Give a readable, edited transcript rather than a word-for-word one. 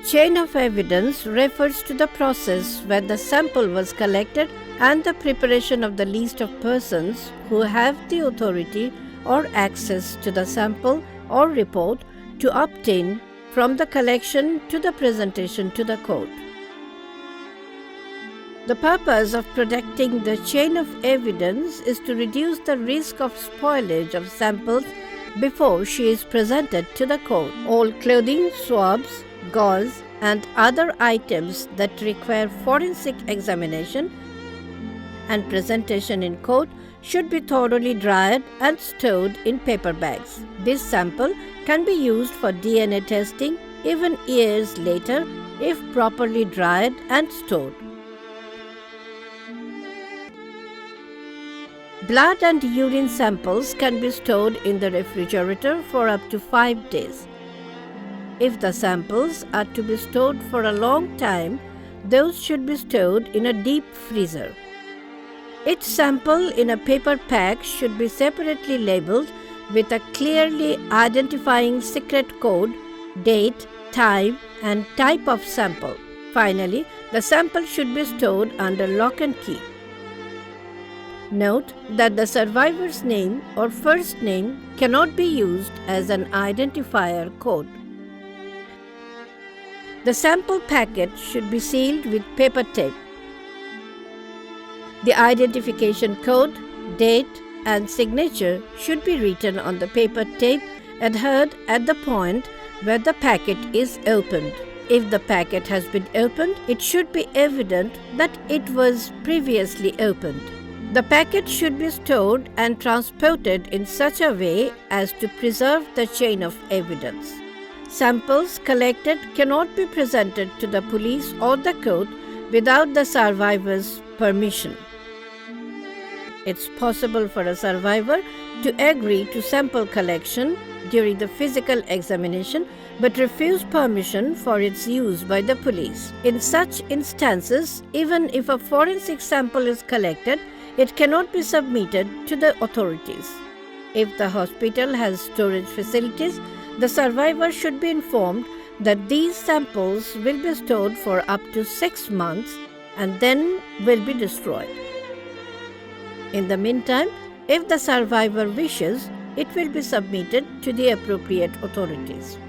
Chain of evidence refers to the process where the sample was collected and the preparation of the list of persons who have the authority or access to the sample or report to obtain from the collection to the presentation to the court. The purpose of protecting the chain of evidence is to reduce the risk of spoilage of samples before she is presented to the court. All clothing, swabs, gauze, and other items that require forensic examination and presentation in court should be thoroughly dried and stored in paper bags. This sample can be used for DNA testing even years later if properly dried and stored. Blood and urine samples can be stored in the refrigerator for up to 5 days. If the samples are to be stored for a long time, those should be stored in a deep freezer. Each sample in a paper pack should be separately labeled with a clearly identifying secret code, date, time, and type of sample. Finally, the sample should be stored under lock and key. Note that the survivor's name or first name cannot be used as an identifier code. The sample packet should be sealed with paper tape. The identification code, date, and signature should be written on the paper tape adhered at the point where the packet is opened. If the packet has been opened, it should be evident that it was previously opened. The packet should be stored and transported in such a way as to preserve the chain of evidence. Samples collected cannot be presented to the police or the court without the survivor's permission. It's possible for a survivor to agree to sample collection during the physical examination but refuse permission for its use by the police. In such instances, even if a forensic sample is collected, it cannot be submitted to the authorities. If the hospital has storage facilities, the survivor should be informed that these samples will be stored for up to 6 months and then will be destroyed. In the meantime, if the survivor wishes, it will be submitted to the appropriate authorities.